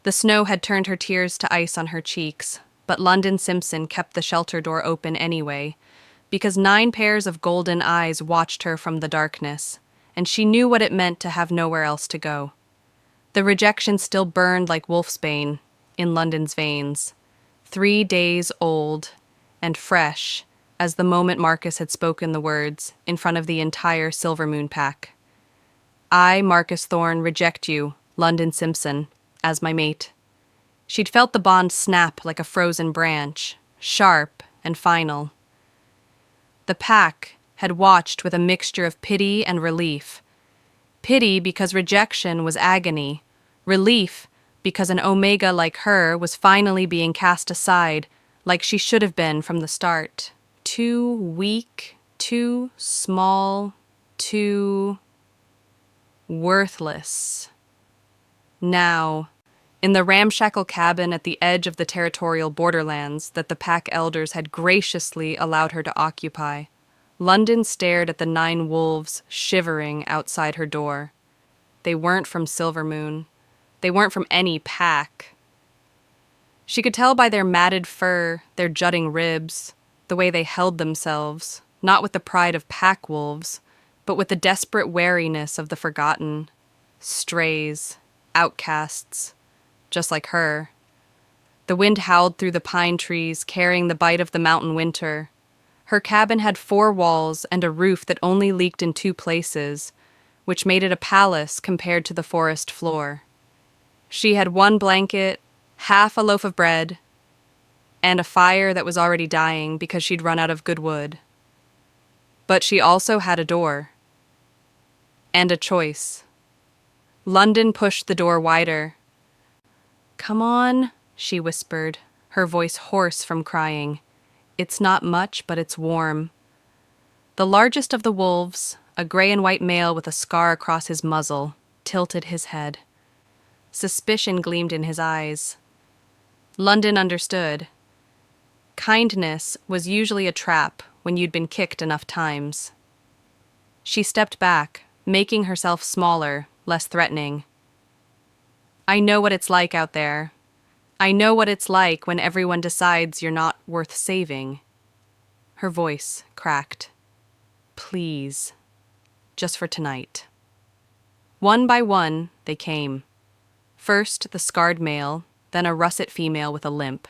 The snow had turned her tears to ice on her cheeks, but Londyn Simpson kept the shelter door open anyway, because 9 pairs of golden eyes watched her from the darkness, and she knew what it meant to have nowhere else to go. The rejection still burned like wolfsbane in Londyn's veins, 3 days old and fresh as the moment Marcus had spoken the words in front of the entire Silvermoon pack. I, Marcus Thorne, reject you, Londyn Simpson, as my mate. She'd felt the bond snap like a frozen branch, sharp and final. The pack had watched with a mixture of pity and relief. Pity because rejection was agony, relief because an Omega like her was finally being cast aside like she should have been from the start. Too weak, too small, too worthless. Now, in the ramshackle cabin at the edge of the territorial borderlands that the pack elders had graciously allowed her to occupy, Londyn stared at the 9 wolves shivering outside her door. They weren't from Silvermoon. They weren't from any pack. She could tell by their matted fur, their jutting ribs, the way they held themselves, not with the pride of pack wolves, but with the desperate wariness of the forgotten, strays, outcasts, just like her. The wind howled through the pine trees, carrying the bite of the mountain winter. Her cabin had 4 walls and a roof that only leaked in 2 places, which made it a palace compared to the forest floor. She had 1 blanket, half a loaf of bread, and a fire that was already dying because she'd run out of good wood. But she also had a door. And a choice. Londyn pushed the door wider. "Come on," she whispered, her voice hoarse from crying. "It's not much, but it's warm." The largest of the wolves, a gray and white male with a scar across his muzzle, tilted his head. Suspicion gleamed in his eyes. Londyn understood. Kindness was usually a trap when you'd been kicked enough times. She stepped back, making herself smaller, less threatening. "I know what it's like out there. I know what it's like when everyone decides you're not worth saving." Her voice cracked. "Please. Just for tonight." One by one, they came. First, the scarred male, then a russet female with a limp.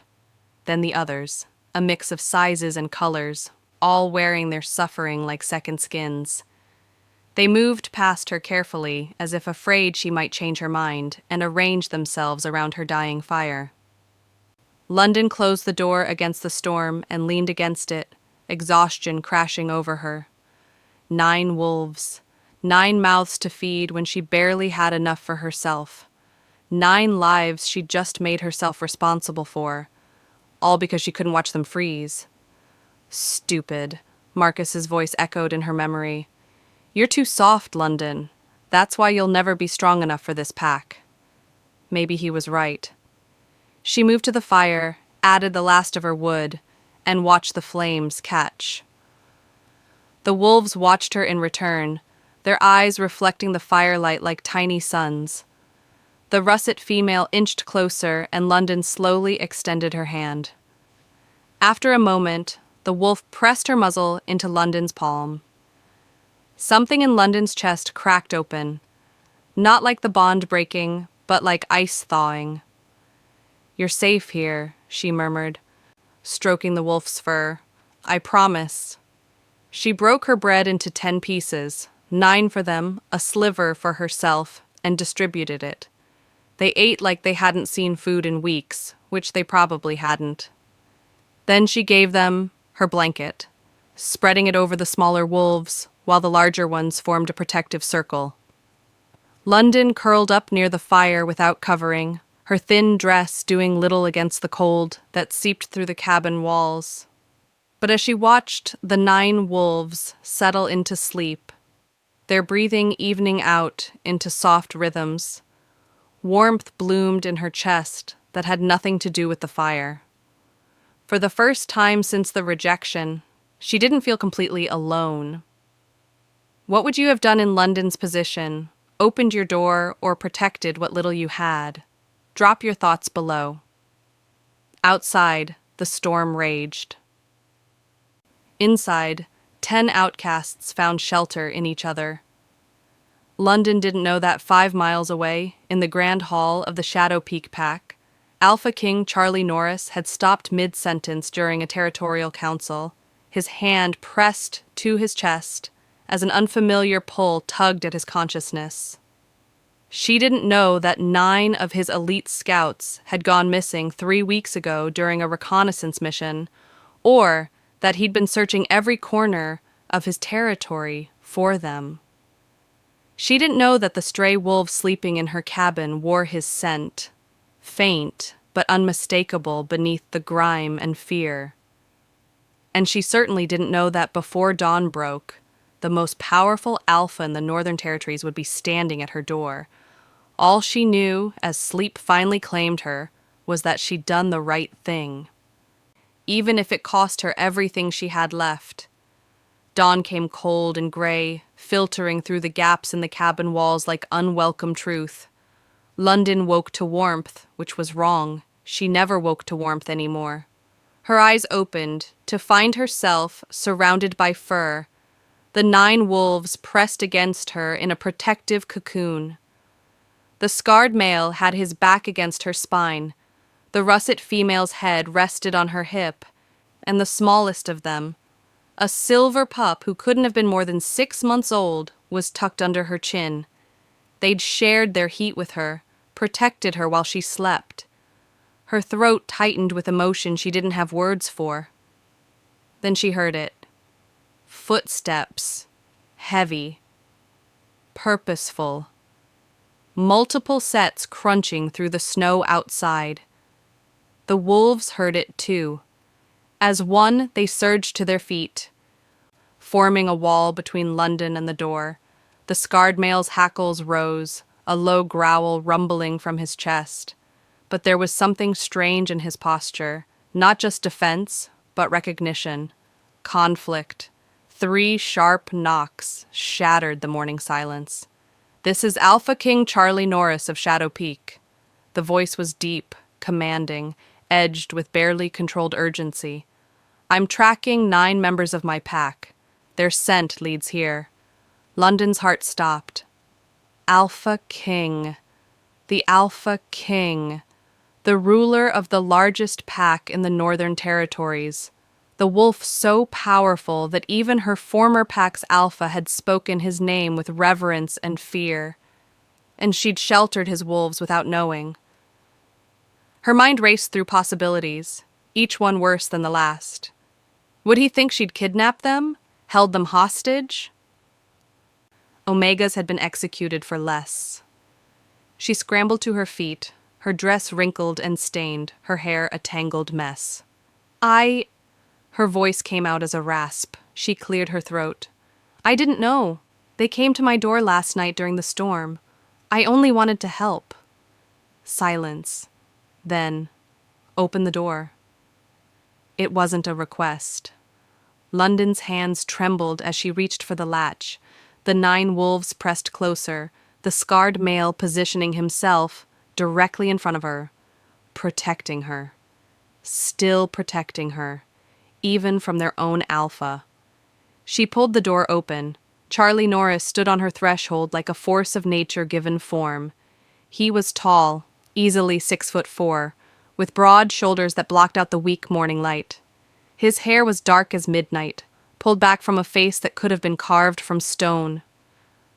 Then the others, a mix of sizes and colors, all wearing their suffering like second skins. They moved past her carefully, as if afraid she might change her mind, and arranged themselves around her dying fire. Londyn closed the door against the storm and leaned against it, exhaustion crashing over her. 9 wolves, 9 mouths to feed when she barely had enough for herself. 9 lives she'd just made herself responsible for, all because she couldn't watch them freeze. "Stupid," Marcus's voice echoed in her memory. "You're too soft, Londyn. That's why you'll never be strong enough for this pack." Maybe he was right. She moved to the fire, added the last of her wood, and watched the flames catch. The wolves watched her in return, their eyes reflecting the firelight like tiny suns. The russet female inched closer, and Londyn slowly extended her hand. After a moment, the wolf pressed her muzzle into Londyn's palm. Something in Londyn's chest cracked open, not like the bond breaking, but like ice thawing. "You're safe here," she murmured, stroking the wolf's fur. "I promise." She broke her bread into 10 pieces, 9 for them, a sliver for herself, and distributed it. They ate like they hadn't seen food in weeks, which they probably hadn't. Then she gave them her blanket, spreading it over the smaller wolves, while the larger ones formed a protective circle. Londyn curled up near the fire without covering, her thin dress doing little against the cold that seeped through the cabin walls. But as she watched the 9 wolves settle into sleep, their breathing evening out into soft rhythms, warmth bloomed in her chest that had nothing to do with the fire. For the first time since the rejection, she didn't feel completely alone. What would you have done in Londyn's position, opened your door or protected what little you had? Drop your thoughts below. Outside, the storm raged. Inside, 10 outcasts found shelter in each other. Londyn didn't know that 5 miles away, in the grand hall of the Shadow Peak Pack, Alpha King Charlie Norris had stopped mid-sentence during a territorial council, his hand pressed to his chest as an unfamiliar pull tugged at his consciousness. She didn't know that 9 of his elite scouts had gone missing 3 weeks ago during a reconnaissance mission, or that he'd been searching every corner of his territory for them. She didn't know that the stray wolves sleeping in her cabin wore his scent, faint but unmistakable beneath the grime and fear. And she certainly didn't know that before dawn broke, the most powerful alpha in the Northern Territories would be standing at her door. All she knew, as sleep finally claimed her, was that she'd done the right thing, even if it cost her everything she had left. Dawn came cold and gray, filtering through the gaps in the cabin walls like unwelcome truth. Londyn woke to warmth, which was wrong. She never woke to warmth anymore. Her eyes opened to find herself surrounded by fur, the 9 wolves pressed against her in a protective cocoon. The scarred male had his back against her spine. The russet female's head rested on her hip, and the smallest of them, a silver pup who couldn't have been more than 6 months old, was tucked under her chin. They'd shared their heat with her, protected her while she slept. Her throat tightened with emotion she didn't have words for. Then she heard it. Footsteps. Heavy. Purposeful. Multiple sets crunching through the snow outside. The wolves heard it too. As one, they surged to their feet, forming a wall between Londyn and the door. The scarred male's hackles rose, a low growl rumbling from his chest. But there was something strange in his posture, not just defense, but recognition, conflict. 3 sharp knocks shattered the morning silence. "This is Alpha King Charlie Norris of Shadow Peak." The voice was deep, commanding, edged with barely controlled urgency. "I'm tracking 9 members of my pack. Their scent leads here." Londyn's heart stopped. Alpha King. The Alpha King. The ruler of the largest pack in the Northern Territories. The wolf so powerful that even her former pack's alpha had spoken his name with reverence and fear. And she'd sheltered his wolves without knowing. Her mind raced through possibilities, each one worse than the last. Would he think she'd kidnapped them? Held them hostage? Omegas had been executed for less. She scrambled to her feet, her dress wrinkled and stained, her hair a tangled mess. Her voice came out as a rasp. She cleared her throat. "I didn't know. They came to my door last night during the storm. I only wanted to help." Silence. Then, "Open the door." It wasn't a request. Londyn's hands trembled as she reached for the latch. The 9 wolves pressed closer, the scarred male positioning himself directly in front of her, protecting her. Still protecting her, even from their own alpha. She pulled the door open. Charlie Norris stood on her threshold like a force of nature given form. He was tall, easily 6'4", with broad shoulders that blocked out the weak morning light. His hair was dark as midnight, pulled back from a face that could have been carved from stone.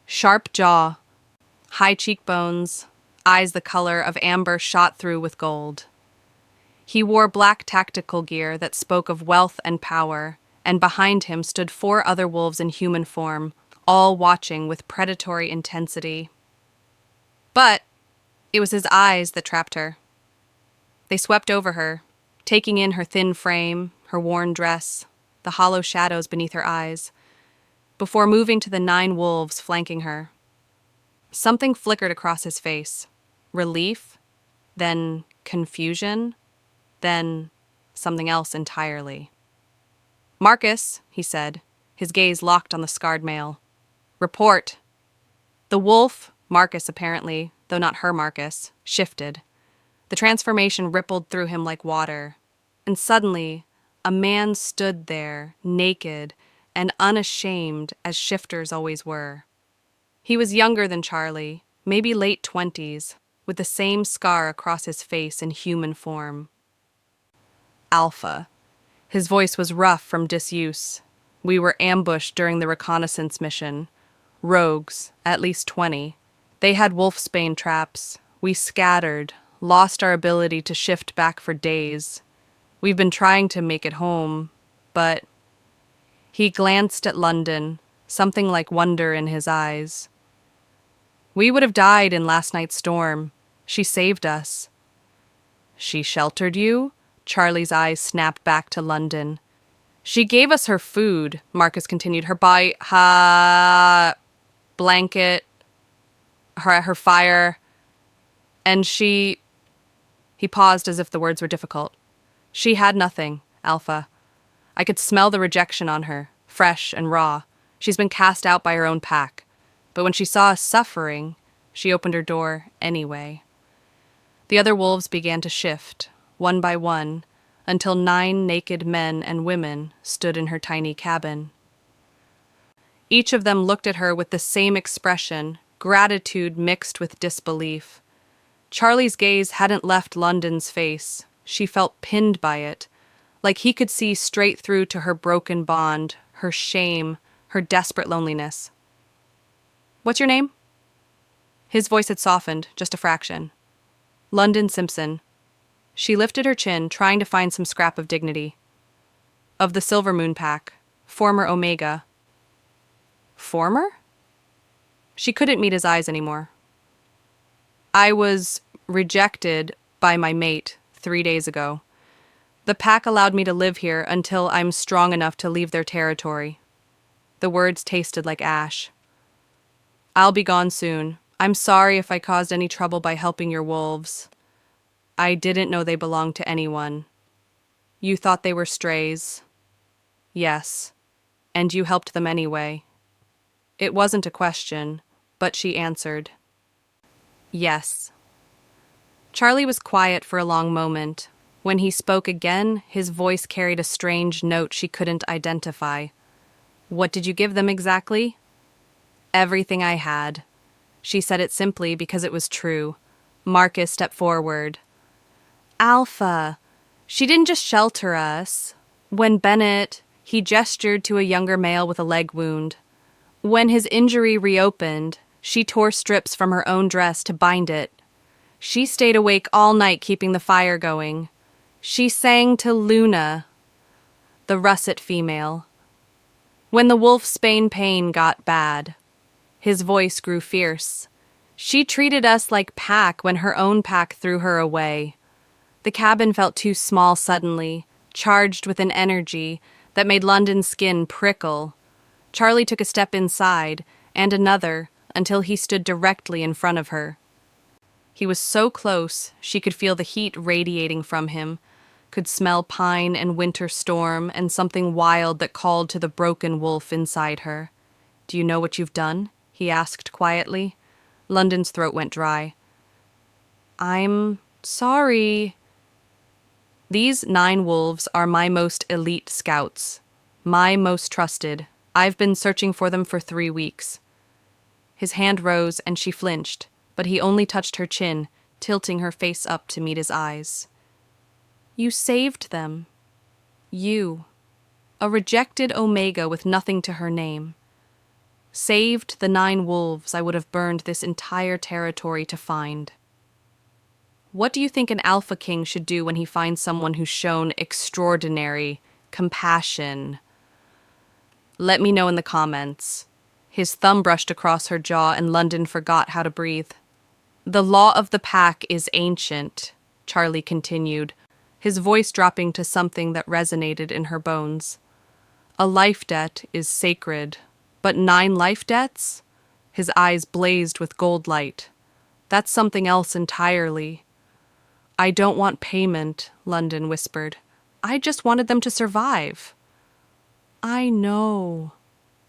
Sharp jaw, high cheekbones, eyes the color of amber shot through with gold. He wore black tactical gear that spoke of wealth and power, and behind him stood 4 other wolves in human form, all watching with predatory intensity. But it was his eyes that trapped her. They swept over her, taking in her thin frame, her worn dress, the hollow shadows beneath her eyes, before moving to the 9 wolves flanking her. Something flickered across his face. Relief, then confusion, then something else entirely. "Marcus," he said, his gaze locked on the scarred male. "Report." The wolf, Marcus apparently, though not her Marcus, shifted. The transformation rippled through him like water. And suddenly, a man stood there, naked and unashamed as shifters always were. He was younger than Charlie, maybe late 20s, with the same scar across his face in human form. Alpha. His voice was rough from disuse. We were ambushed during the reconnaissance mission. Rogues, at least 20. They had wolfsbane traps. We scattered, lost our ability to shift back for days. We've been trying to make it home, but... He glanced at Londyn, something like wonder in his eyes. We would have died in last night's storm. She saved us. She sheltered you? Charlie's eyes snapped back to Londyn. She gave us her food, Marcus continued, her blanket, her fire, and she... He paused as if the words were difficult. She had nothing, Alpha. I could smell the rejection on her, fresh and raw. She's been cast out by her own pack. But when she saw us suffering, she opened her door anyway. The other wolves began to shift, one by one, until 9 naked men and women stood in her tiny cabin. Each of them looked at her with the same expression, gratitude mixed with disbelief. Charlie's gaze hadn't left Londyn's face. She felt pinned by it, like he could see straight through to her broken bond, her shame, her desperate loneliness. What's your name? His voice had softened, just a fraction. Londyn Simpson. She lifted her chin, trying to find some scrap of dignity. Of the Silver Moon Pack, former Omega. Former? She couldn't meet his eyes anymore. I was rejected by my mate 3 days ago. The pack allowed me to live here until I'm strong enough to leave their territory. The words tasted like ash. I'll be gone soon. I'm sorry if I caused any trouble by helping your wolves. I didn't know they belonged to anyone. You thought they were strays. Yes, and you helped them anyway. It wasn't a question, but she answered. Yes. Charlie was quiet for a long moment. When he spoke again, his voice carried a strange note she couldn't identify. What did you give them exactly? Everything I had. She said it simply because it was true. Marcus stepped forward. Alpha. She didn't just shelter us. When Bennett, he gestured to a younger male with a leg wound. When his injury reopened, she tore strips from her own dress to bind it. She stayed awake all night keeping the fire going. She sang to Luna, the russet female. When the wolfsbane pain got bad, his voice grew fierce. She treated us like pack when her own pack threw her away. The cabin felt too small suddenly, charged with an energy that made Londyn's skin prickle. Charlie took a step inside, and another, until he stood directly in front of her. He was so close, she could feel the heat radiating from him, could smell pine and winter storm and something wild that called to the broken wolf inside her. Do you know what you've done? He asked quietly. Londyn's throat went dry. I'm sorry. These 9 wolves are my most elite scouts, my most trusted. I've been searching for them for 3 weeks. His hand rose and she flinched, but he only touched her chin, tilting her face up to meet his eyes. You saved them. You, a rejected Omega with nothing to her name. Saved the 9 wolves I would have burned this entire territory to find. What do you think an Alpha King should do when he finds someone who's shown extraordinary compassion? Let me know in the comments. His thumb brushed across her jaw and Londyn forgot how to breathe. The law of the pack is ancient, Charlie continued, his voice dropping to something that resonated in her bones. A life debt is sacred, but 9 life debts? His eyes blazed with gold light. That's something else entirely. I don't want payment, Londyn whispered. I just wanted them to survive. I know.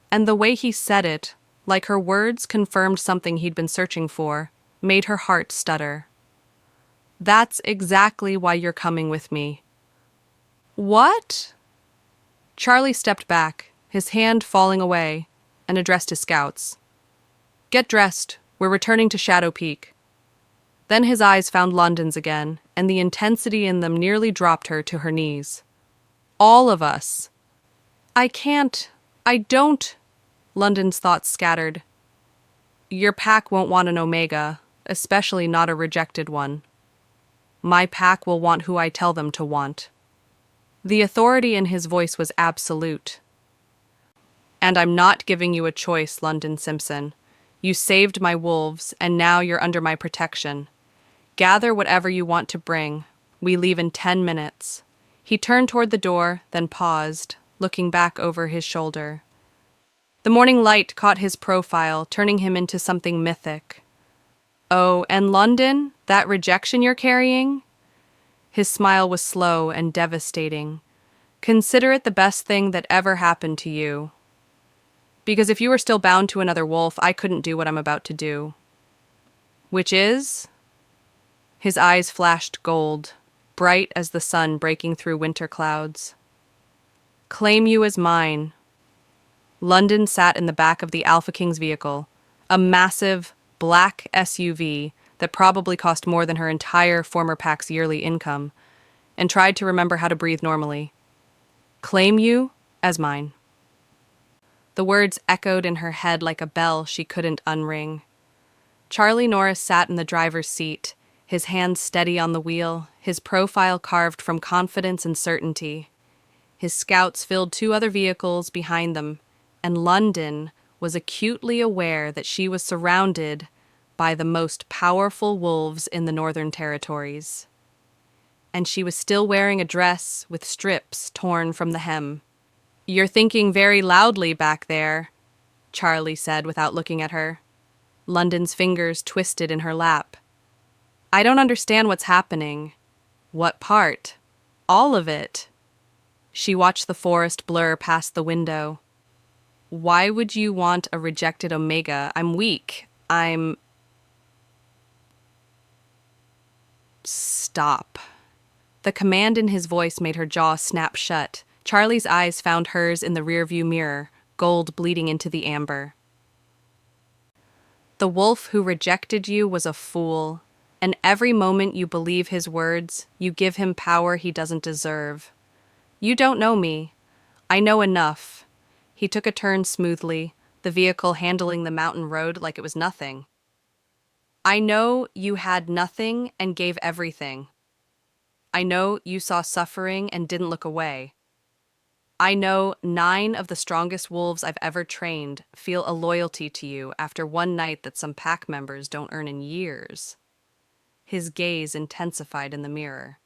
And the way he said it, like her words confirmed something he'd been searching for, made her heart stutter. That's exactly why you're coming with me. What? Charlie stepped back, his hand falling away, and addressed his scouts. Get dressed. We're returning to Shadow Peak. Then his eyes found London's again, and the intensity in them nearly dropped her to her knees. All of us. I can't. I don't. London's thoughts scattered. Your pack won't want an Omega, especially not a rejected one. My pack will want who I tell them to want. The authority in his voice was absolute. And I'm not giving you a choice, Londyn Simpson. You saved my wolves, and now you're under my protection. Gather whatever you want to bring. We leave in 10 minutes. He turned toward the door, then paused, looking back over his shoulder. The morning light caught his profile, turning him into something mythic. Oh, and Londyn, that rejection you're carrying? His smile was slow and devastating. Consider it the best thing that ever happened to you. Because if you were still bound to another wolf, I couldn't do what I'm about to do. Which is? His eyes flashed gold, bright as the sun breaking through winter clouds. Claim you as mine. Londyn sat in the back of the Alpha King's vehicle, a massive, black SUV that probably cost more than her entire former pack's yearly income, and tried to remember how to breathe normally. Claim you as mine. The words echoed in her head like a bell she couldn't unring. Charlie Norris sat in the driver's seat, his hands steady on the wheel, his profile carved from confidence and certainty. His scouts filled 2 other vehicles behind them, and Londyn was acutely aware that she was surrounded by the most powerful wolves in the Northern Territories. And she was still wearing a dress with strips torn from the hem. You're thinking very loudly back there, Charlie said without looking at her. Londyn's fingers twisted in her lap. I don't understand what's happening. What part? All of it. She watched the forest blur past the window. Why would you want a rejected Omega? I'm weak. Stop. The command in his voice made her jaw snap shut. Charlie's eyes found hers in the rearview mirror, gold bleeding into the amber. The wolf who rejected you was a fool, and every moment you believe his words, you give him power he doesn't deserve. You don't know me. I know enough. He took a turn smoothly, the vehicle handling the mountain road like it was nothing. I know you had nothing and gave everything. I know you saw suffering and didn't look away. I know 9 of the strongest wolves I've ever trained feel a loyalty to you after one night that some pack members don't earn in years. His gaze intensified in the mirror.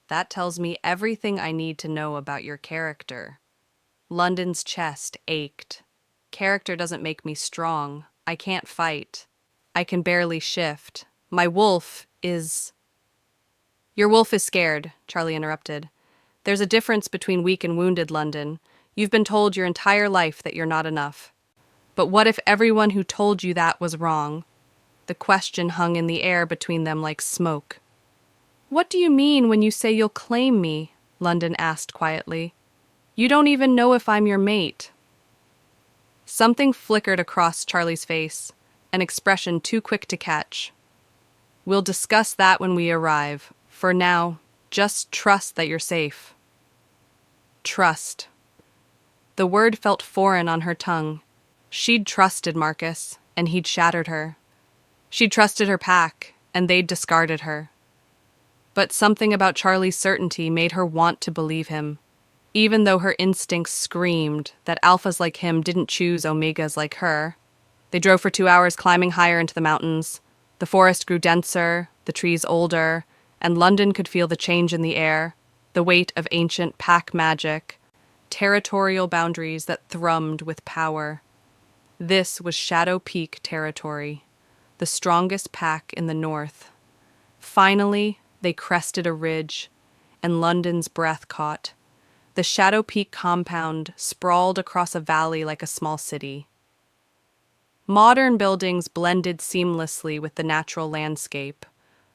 That tells me everything I need to know about your character. Londyn's chest ached. Character doesn't make me strong. I can't fight. I can barely shift. My wolf is... Your wolf is scared, Charlie interrupted. There's a difference between weak and wounded, Londyn. You've been told your entire life that you're not enough. But what if everyone who told you that was wrong? The question hung in the air between them like smoke. What do you mean when you say you'll claim me? Londyn asked quietly. You don't even know if I'm your mate. Something flickered across Charlie's face, an expression too quick to catch. We'll discuss that when we arrive. For now, just trust that you're safe. Trust. The word felt foreign on her tongue. She'd trusted Marcus, and he'd shattered her. She'd trusted her pack, and they'd discarded her. But something about Charlie's certainty made her want to believe him, even though her instincts screamed that alphas like him didn't choose omegas like her. They drove for 2 hours, climbing higher into the mountains. The forest grew denser, the trees older, and Londyn could feel the change in the air, the weight of ancient pack magic, territorial boundaries that thrummed with power. This was Shadow Peak territory, the strongest pack in the north. Finally, they crested a ridge, and Londyn's breath caught. The Shadow Peak compound sprawled across a valley like a small city. Modern buildings blended seamlessly with the natural landscape.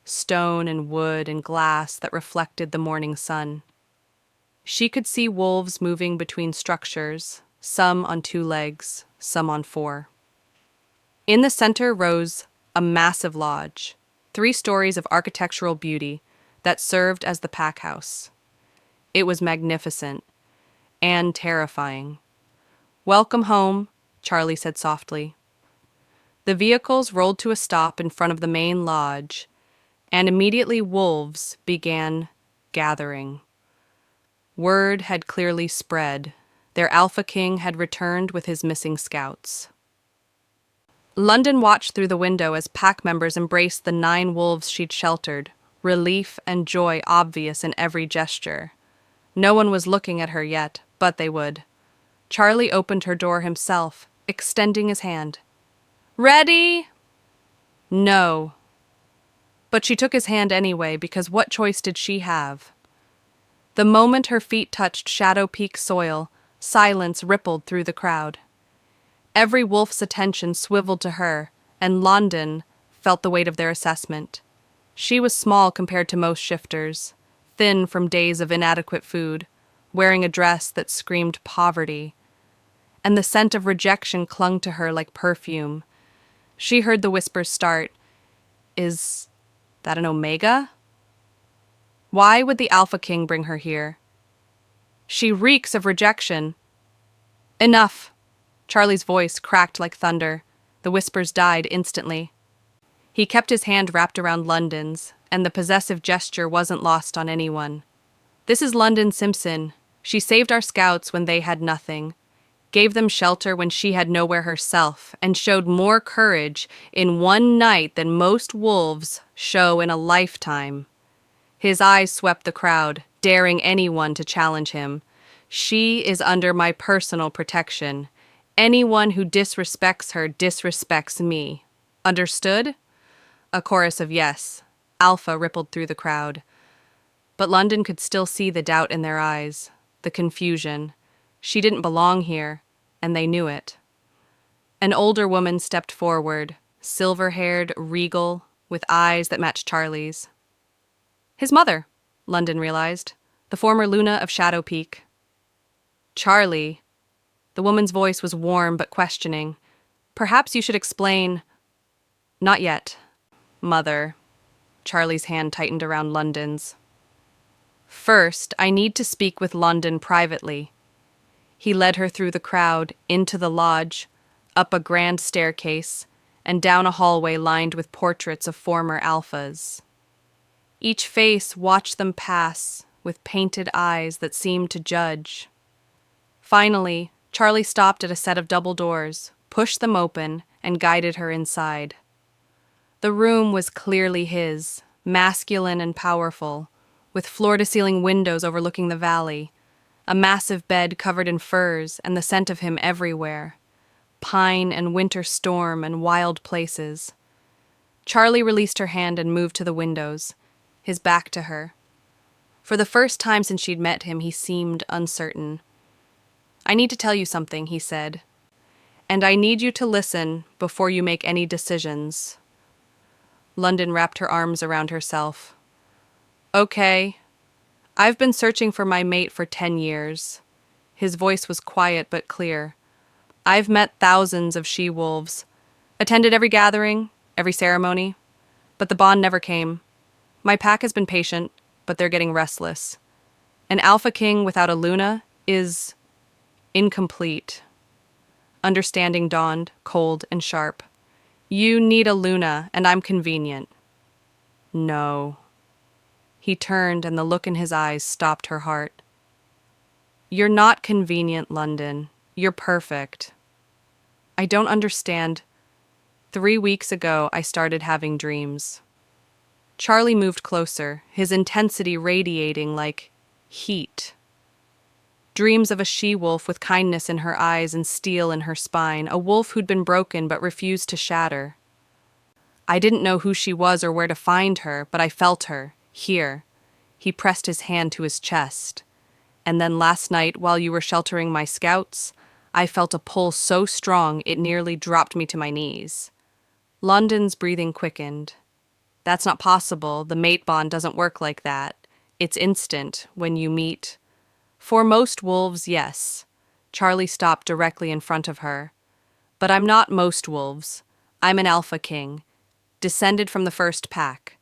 stone and wood and glass that reflected the morning sun. She could see wolves moving between structures, some on 2 legs, some on 4. In the center rose a massive lodge, 3 stories of architectural beauty that served as the pack house. It was magnificent and terrifying. "Welcome home," Charlie said softly. The vehicles rolled to a stop in front of the main lodge, and immediately wolves began gathering. Word had clearly spread. Their Alpha King had returned with his missing scouts. Londyn watched through the window as pack members embraced the 9 wolves she'd sheltered, relief and joy obvious in every gesture. No one was looking at her yet, but they would. Charlie opened her door himself, extending his hand. "Ready?" "No." But she took his hand anyway, because what choice did she have? The moment her feet touched Shadow Peak soil, silence rippled through the crowd. Every wolf's attention swiveled to her, and Londyn felt the weight of their assessment. She was small compared to most shifters, thin from days of inadequate food, wearing a dress that screamed poverty, and the scent of rejection clung to her like perfume. She heard the whispers start. "Is that an Omega? Why would the Alpha King bring her here? She reeks of rejection." "Enough!" Charlie's voice cracked like thunder. The whispers died instantly. He kept his hand wrapped around Londyn's, and the possessive gesture wasn't lost on anyone. "This is Londyn Simpson. She saved our scouts when they had nothing, gave them shelter when she had nowhere herself, and showed more courage in one night than most wolves show in a lifetime." His eyes swept the crowd, daring anyone to challenge him. "She is under my personal protection. Anyone who disrespects her disrespects me. Understood?" A chorus of yes. Alpha rippled through the crowd. But Londyn could still see the doubt in their eyes, the confusion. She didn't belong here, and they knew it. An older woman stepped forward, silver-haired, regal, with eyes that matched Charlie's. His mother, Londyn realized, the former Luna of Shadow Peak. "Charlie," the woman's voice was warm but questioning. "Perhaps you should explain." "Not yet, Mother." Charlie's hand tightened around Londyn's. "First, I need to speak with Londyn privately." He led her through the crowd, into the lodge, up a grand staircase, and down a hallway lined with portraits of former alphas. Each face watched them pass with painted eyes that seemed to judge. Finally, Charlie stopped at a set of double doors, pushed them open, and guided her inside. The room was clearly his, masculine and powerful, with floor-to-ceiling windows overlooking the valley, a massive bed covered in furs and the scent of him everywhere, pine and winter storm and wild places. Charlie released her hand and moved to the windows, his back to her. For the first time since she'd met him, he seemed uncertain. "I need to tell you something," he said, "and I need you to listen before you make any decisions." Londyn wrapped her arms around herself. "Okay. I've been searching for my mate for 10 years. His voice was quiet but clear. "I've met thousands of she-wolves, attended every gathering, every ceremony, but the bond never came. My pack has been patient, but they're getting restless. An Alpha King without a Luna is incomplete." Understanding dawned, cold and sharp. "You need a Luna, and I'm convenient." "No." He turned, and the look in his eyes stopped her heart. "You're not convenient, Londyn. You're perfect." "I don't understand. 3 weeks ago, I started having dreams." Charlie moved closer, his intensity radiating like heat. Dreams of a she-wolf with kindness in her eyes and steel in her spine, a wolf who'd been broken but refused to shatter. "I didn't know who she was or where to find her, but I felt her, here." He pressed his hand to his chest. "And then last night, while you were sheltering my scouts, I felt a pull so strong it nearly dropped me to my knees." Londyn's breathing quickened. That's not possible. The mate bond doesn't work like that. It's instant when you meet. For most wolves, yes. Charlie stopped directly in front of her. But I'm not most wolves. I'm an alpha king, descended from the first pack.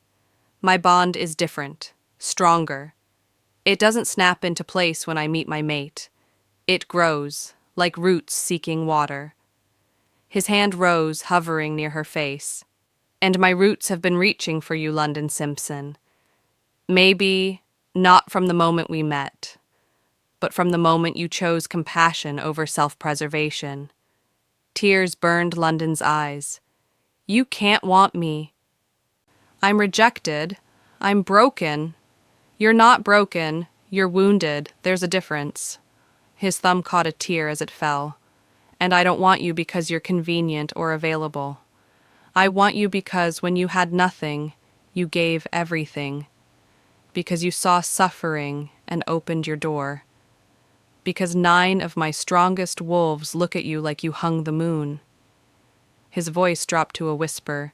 My bond is different, stronger. It doesn't snap into place when I meet my mate. It grows, like roots seeking water. His hand rose, hovering near her face. And my roots have been reaching for you, Londyn Simpson. Maybe not from the moment we met, but from the moment you chose compassion over self-preservation. Tears burned Londyn's eyes. You can't want me. I'm rejected. I'm broken. You're not broken. You're wounded. There's a difference. His thumb caught a tear as it fell. And I don't want you because you're convenient or available. I want you because when you had nothing, you gave everything. Because you saw suffering and opened your door. Because 9 of my strongest wolves look at you like you hung the moon. His voice dropped to a whisper.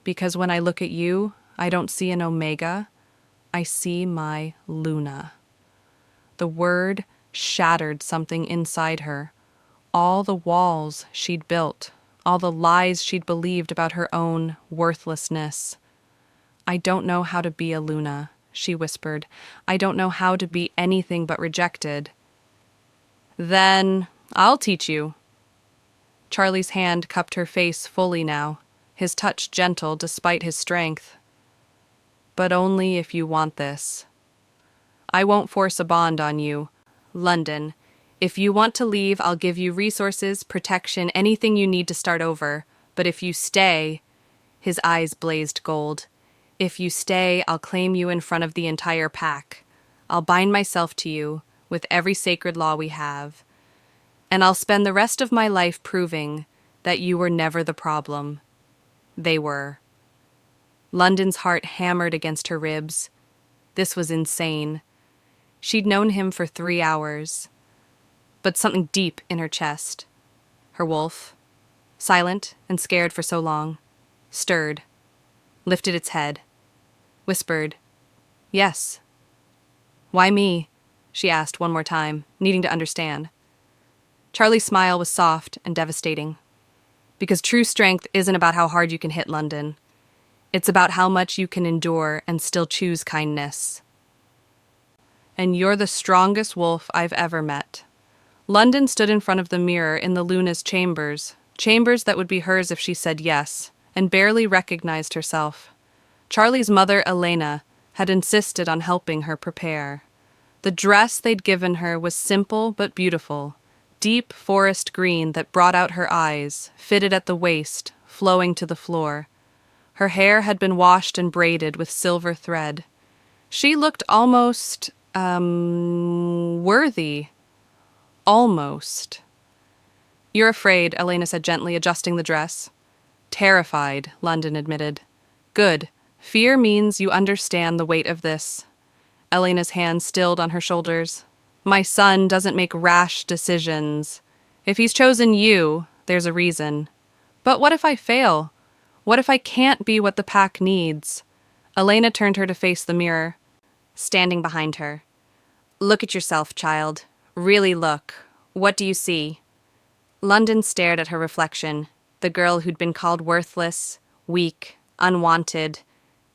Because when I look at you, I don't see an omega, I see my Luna. The word shattered something inside her. All the walls she'd built, all the lies she'd believed about her own worthlessness. I don't know how to be a Luna, she whispered. I don't know how to be anything but rejected. Then I'll teach you. Charlie's hand cupped her face fully now, his touch gentle despite his strength. But only if you want this. I won't force a bond on you. Londyn, if you want to leave, I'll give you resources, protection, anything you need to start over. But if you stay, his eyes blazed gold. If you stay, I'll claim you in front of the entire pack. I'll bind myself to you with every sacred law we have. And I'll spend the rest of my life proving that you were never the problem. They were. Londyn's heart hammered against her ribs. This was insane. She'd known him for 3 hours. But something deep in her chest, her wolf, silent and scared for so long, stirred, lifted its head, whispered, "Yes." "Why me?" she asked one more time, needing to understand. Charlie's smile was soft and devastating. Because true strength isn't about how hard you can hit Londyn. It's about how much you can endure and still choose kindness. And you're the strongest wolf I've ever met. Londyn stood in front of the mirror in the Luna's chambers that would be hers if she said yes, and barely recognized herself. Charlie's mother, Elena, had insisted on helping her prepare. The dress they'd given her was simple but beautiful, deep forest green that brought out her eyes, fitted at the waist, flowing to the floor. Her hair had been washed and braided with silver thread. She looked almost, worthy. Almost. "You're afraid," Elena said gently, adjusting the dress. "Terrified," Londyn admitted. "Good. Fear means you understand the weight of this." Elena's hand stilled on her shoulders. "My son doesn't make rash decisions. If he's chosen you, there's a reason. But what if I fail? What if I can't be what the pack needs?" Elena turned her to face the mirror, standing behind her. "Look at yourself, child. Really look. What do you see?" Londyn stared at her reflection, the girl who'd been called worthless, weak, unwanted,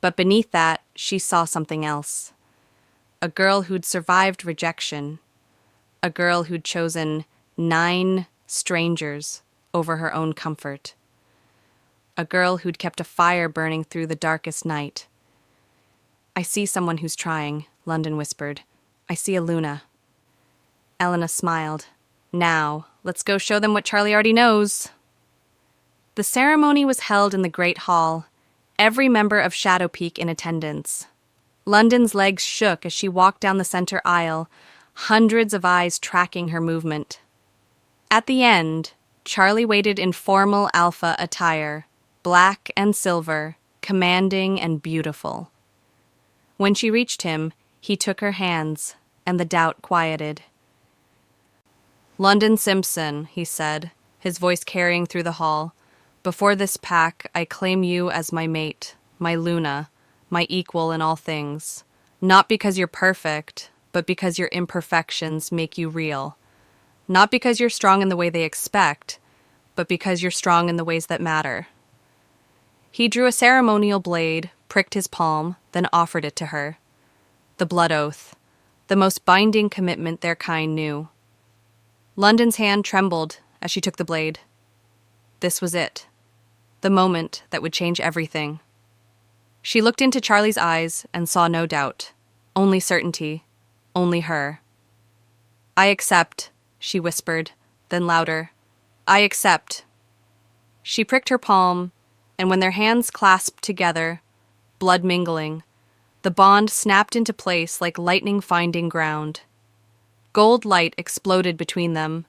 but beneath that, she saw something else. A girl who'd survived rejection. A girl who'd chosen 9 strangers over her own comfort. A girl who'd kept a fire burning through the darkest night. "I see someone who's trying," Londyn whispered. "I see a Luna." Elena smiled. "Now, let's go show them what Charlie already knows." The ceremony was held in the Great Hall, every member of Shadow Peak in attendance. Londyn's legs shook as she walked down the center aisle, hundreds of eyes tracking her movement. At the end, Charlie waited in formal alpha attire, black and silver, commanding and beautiful. When she reached him, he took her hands, and the doubt quieted. "Londyn Simpson," he said, his voice carrying through the hall. "Before this pack, I claim you as my mate, my Luna, my equal in all things. Not because you're perfect, but because your imperfections make you real. Not because you're strong in the way they expect, but because you're strong in the ways that matter." He drew a ceremonial blade, pricked his palm, then offered it to her. The blood oath, the most binding commitment their kind knew. Londyn's hand trembled as she took the blade. This was it, the moment that would change everything. She looked into Charlie's eyes and saw no doubt, only certainty, only her. "I accept," she whispered, then louder, "I accept." She pricked her palm, and when their hands clasped together, blood mingling, the bond snapped into place like lightning finding ground. Gold light exploded between them,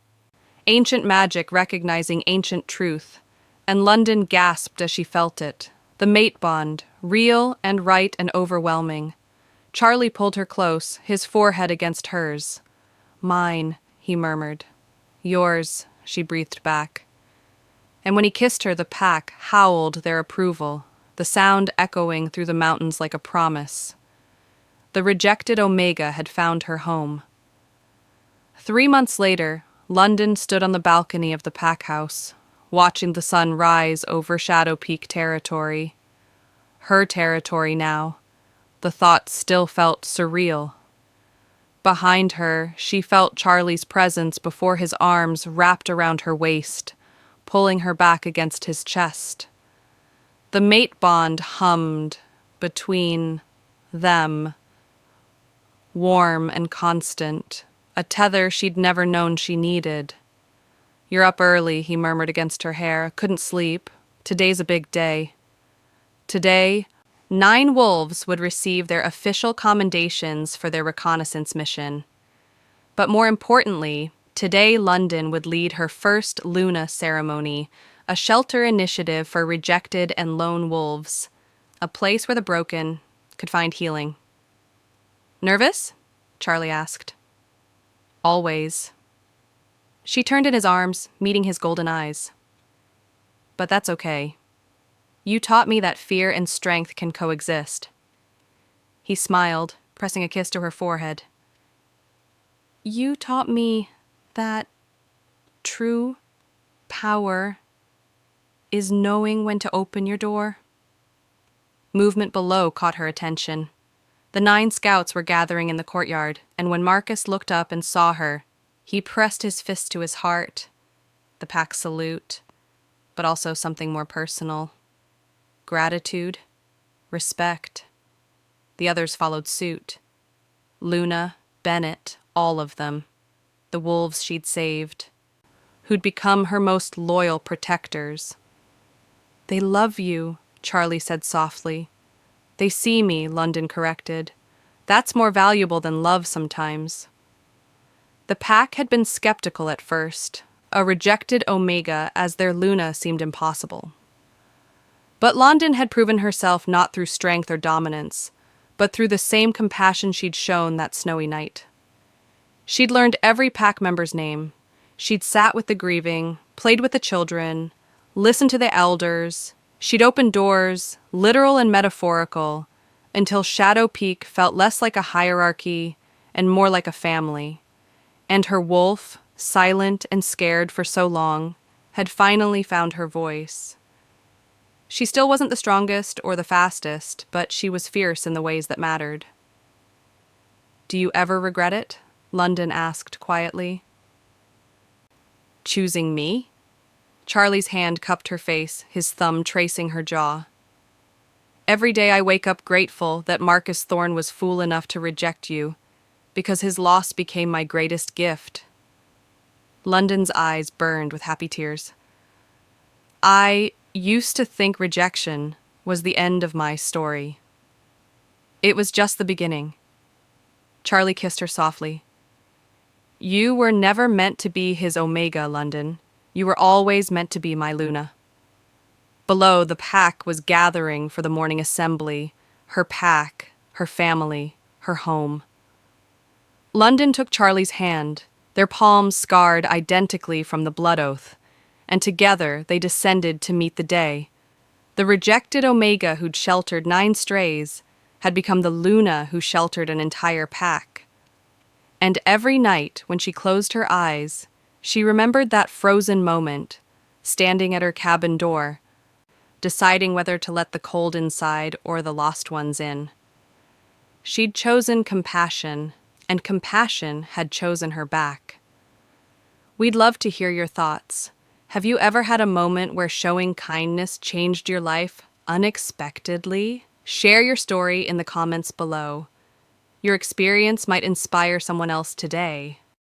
ancient magic recognizing ancient truth, and Londyn gasped as she felt it. The mate bond, real and right and overwhelming. Charlie pulled her close, his forehead against hers. "Mine," he murmured. "Yours," she breathed back. And when he kissed her, the pack howled their approval, the sound echoing through the mountains like a promise. The rejected Omega had found her home. 3 months later, Londyn stood on the balcony of the pack house, watching the sun rise over Shadow Peak territory. Her territory now. The thought still felt surreal. Behind her, she felt Charlie's presence before his arms wrapped around her waist, pulling her back against his chest. The mate bond hummed between them, warm and constant, a tether she'd never known she needed. "You're up early," he murmured against her hair. "Couldn't sleep. Today's a big day." Today, 9 wolves would receive their official commendations for their reconnaissance mission. But more importantly, today Londyn would lead her first Luna ceremony, a shelter initiative for rejected and lone wolves, a place where the broken could find healing. "Nervous?" Charlie asked. "Always." She turned in his arms, meeting his golden eyes. "But that's okay. You taught me that fear and strength can coexist." He smiled, pressing a kiss to her forehead. "You taught me that true power is knowing when to open your door." Movement below caught her attention. The 9 scouts were gathering in the courtyard, and when Marcus looked up and saw her, he pressed his fist to his heart. The pack salute, but also something more personal. Gratitude, respect. The others followed suit. Luna, Bennett, all of them. The wolves she'd saved, who'd become her most loyal protectors. "They love you," Charlie said softly. "They see me," Londyn corrected. "That's more valuable than love sometimes." The pack had been skeptical at first. A rejected Omega as their Luna seemed impossible. But Londyn had proven herself not through strength or dominance, but through the same compassion she'd shown that snowy night. She'd learned every pack member's name. She'd sat with the grieving, played with the children, listened to the elders. She'd opened doors, literal and metaphorical, until Shadow Peak felt less like a hierarchy and more like a family. And her wolf, silent and scared for so long, had finally found her voice. She still wasn't the strongest or the fastest, but she was fierce in the ways that mattered. "Do you ever regret it?" Londyn asked quietly. "Choosing me?" Charlie's hand cupped her face, his thumb tracing her jaw. "Every day I wake up grateful that Marcus Thorne was fool enough to reject you, because his loss became my greatest gift." Londyn's eyes burned with happy tears. "I used to think rejection was the end of my story. It was just the beginning." Charlie kissed her softly. "You were never meant to be his Omega, Londyn. You were always meant to be my Luna." Below, the pack was gathering for the morning assembly. Her pack, her family, her home. Londyn took Charlie's hand, their palms scarred identically from the blood oath, and together they descended to meet the day. The rejected Omega who'd sheltered 9 strays had become the Luna who sheltered an entire pack. And every night, when she closed her eyes, she remembered that frozen moment, standing at her cabin door, deciding whether to let the cold inside or the lost ones in. She'd chosen compassion, and compassion had chosen her back. We'd love to hear your thoughts. Have you ever had a moment where showing kindness changed your life unexpectedly? Share your story in the comments below. Your experience might inspire someone else today.